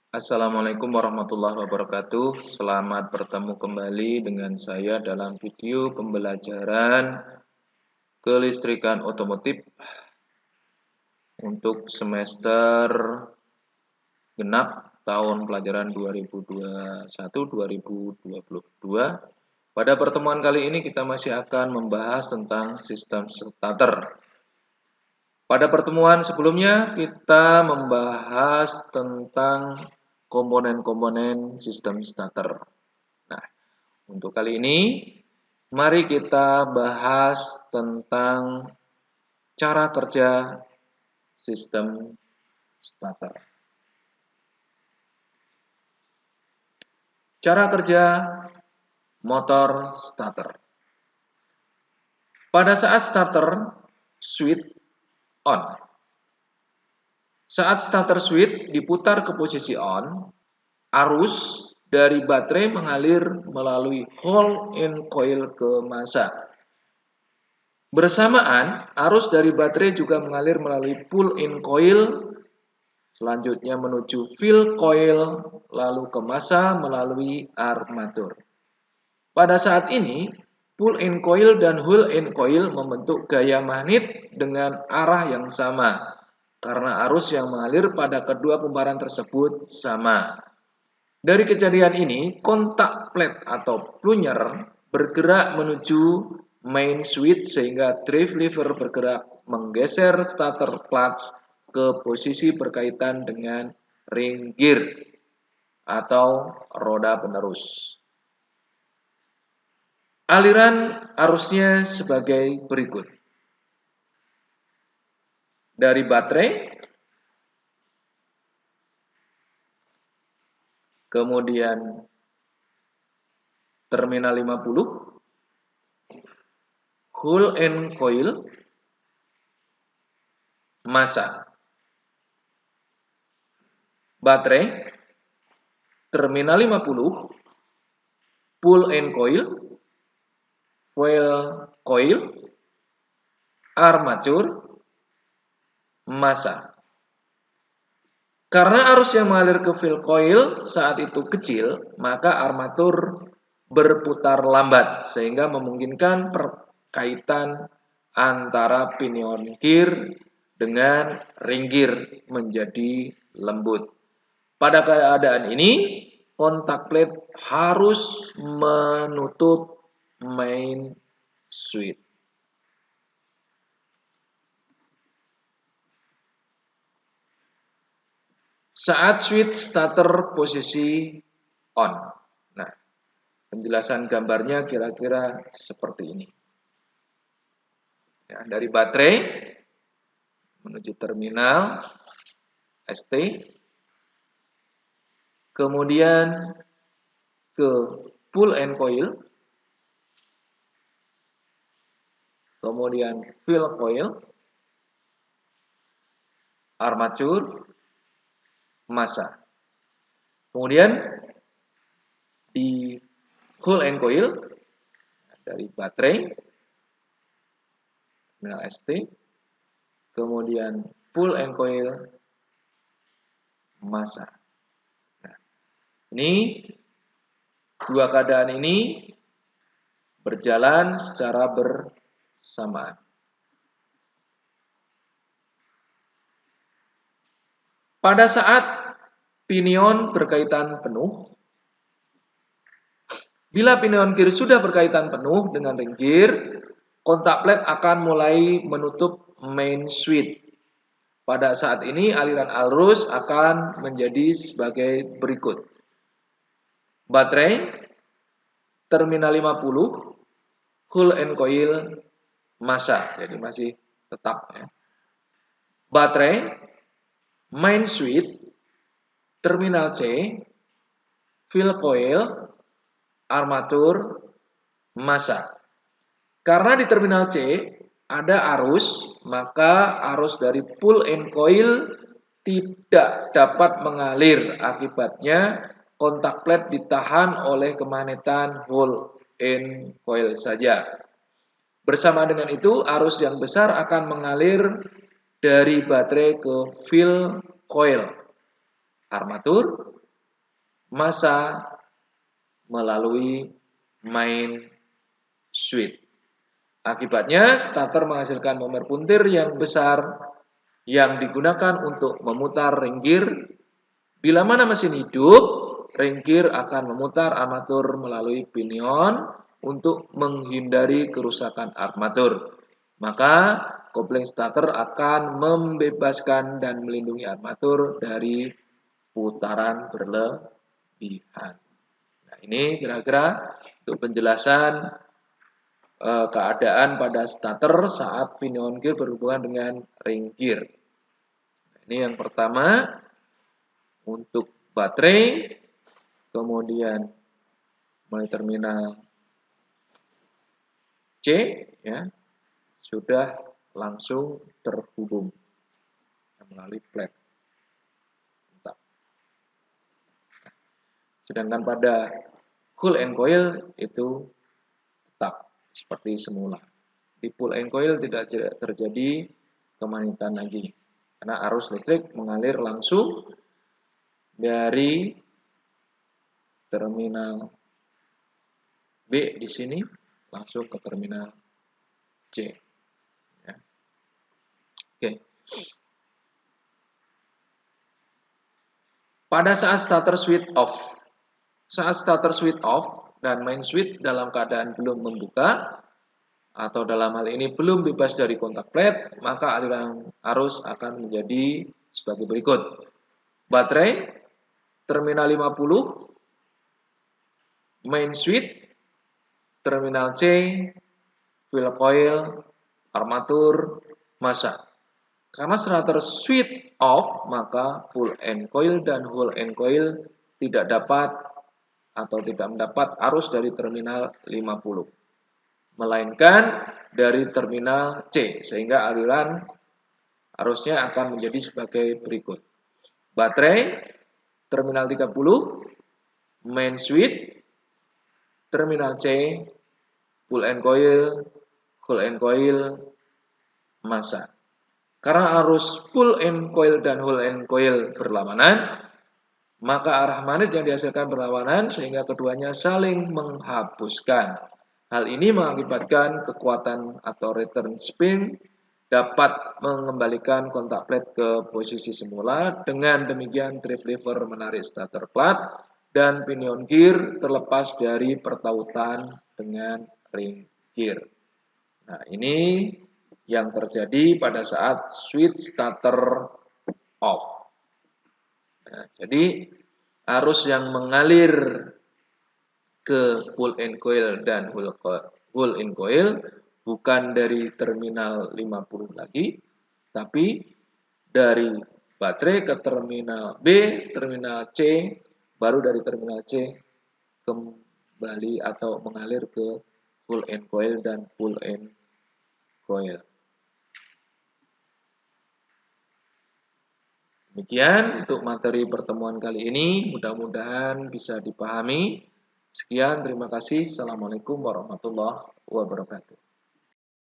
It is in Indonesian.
Assalamualaikum warahmatullahi wabarakatuh. Selamat bertemu kembali dengan saya dalam video pembelajaran kelistrikan otomotif untuk semester genap tahun pelajaran 2021-2022. Pada pertemuan kali ini kita masih akan membahas tentang sistem starter. Pada pertemuan sebelumnya kita membahas tentang komponen-komponen sistem starter. Nah, untuk kali ini mari kita bahas tentang cara kerja sistem starter. Cara kerja motor starter. Pada saat starter switch on. Saat starter switch diputar ke posisi on, arus dari baterai mengalir melalui hole-in coil ke massa. Bersamaan, arus dari baterai juga mengalir melalui pull-in coil, selanjutnya menuju fill coil, lalu ke massa melalui armatur. Pada saat ini, pull-in coil dan hole-in coil membentuk gaya magnet dengan arah yang sama, karena arus yang mengalir pada kedua kumparan tersebut sama. Dari kejadian ini, kontak plate atau plunyer bergerak menuju main switch sehingga drive lever bergerak menggeser starter clutch ke posisi berkaitan dengan ring gear atau roda penerus. Aliran arusnya sebagai berikut. Dari baterai, kemudian terminal 50, hole-in coil, massa. Baterai, terminal 50, pull-in coil, fuel coil, armatur, massa. Karena arus yang mengalir ke fill coil saat itu kecil, maka armatur berputar lambat sehingga memungkinkan perkaitan antara pinion gear dengan ring gear menjadi lembut. Pada keadaan ini, kontak plate harus menutup main switch. Saat switch starter posisi on. Nah, penjelasan gambarnya kira-kira seperti ini. Ya, dari baterai menuju terminal ST, kemudian ke pull-in coil, kemudian fill coil, armatur, massa. Kemudian di hole-in coil dari baterai, terminal ST, kemudian pull-in coil, massa. Nah, ini dua keadaan ini berjalan secara bersamaan. Pada saat pinion berkaitan penuh, bila pinion gear sudah berkaitan penuh dengan ring gear, kontak plate akan mulai menutup main switch. Pada saat ini aliran arus akan menjadi sebagai berikut. Baterai, terminal 50, hole-in coil, massa. Jadi masih tetap ya. Baterai, main switch, terminal C, fill coil, armatur, massa. Karena di terminal C ada arus, maka arus dari pull-in coil tidak dapat mengalir. Akibatnya kontak plate ditahan oleh kemagnetan hole-in coil saja. Bersama dengan itu, arus yang besar akan mengalir dari baterai ke fill coil, armatur, massa melalui main switch. Akibatnya, starter menghasilkan momer puntir yang besar yang digunakan untuk memutar ring gear. Bila mana mesin hidup, ring gear akan memutar armatur melalui pinion untuk menghindari kerusakan armatur. Maka, kopling starter akan membebaskan dan melindungi armatur dari putaran berlebihan. Nah, ini kira-kira untuk penjelasan keadaan pada starter saat pinion gear berhubungan dengan ring gear. Nah, ini yang pertama untuk baterai, kemudian mulai terminal C ya sudah langsung terhubung melalui plat. Sedangkan pada coil and coil itu tetap seperti semula. Di pull and coil tidak terjadi kemanitan lagi karena arus listrik mengalir langsung dari terminal B di sini langsung ke terminal C. Ya. Oke. Pada saat starter switch off, dan main switch dalam keadaan belum membuka atau dalam hal ini belum bebas dari kontak plate, maka aliran arus akan menjadi sebagai berikut. Baterai terminal 50, main switch, terminal C, fill coil, armatur, massa. Karena starter switch off, maka pull and coil dan whole and coil tidak dapat atau tidak mendapat arus dari terminal 50, melainkan dari terminal C, sehingga aliran arusnya akan menjadi sebagai berikut. Baterai terminal 30, main switch, terminal C, pull and coil, whole and coil, massa. Karena arus pull and coil dan whole and coil berlawanan, maka arah magnet yang dihasilkan berlawanan sehingga keduanya saling menghapuskan. Hal ini mengakibatkan kekuatan atau return spin dapat mengembalikan kontak plate ke posisi semula. Dengan demikian, drive lever menarik starter clutch dan pinion gear terlepas dari pertautan dengan ring gear. Nah, ini yang terjadi pada saat switch starter off. Nah, jadi arus yang mengalir ke pull and coil dan whole and coil bukan dari terminal 50 lagi, tapi dari baterai ke terminal B, terminal C, baru dari terminal C kembali atau mengalir ke full and coil dan pull and coil. Demikian untuk materi pertemuan kali ini, mudah-mudahan bisa dipahami. Sekian, terima kasih. Assalamualaikum warahmatullahi wabarakatuh.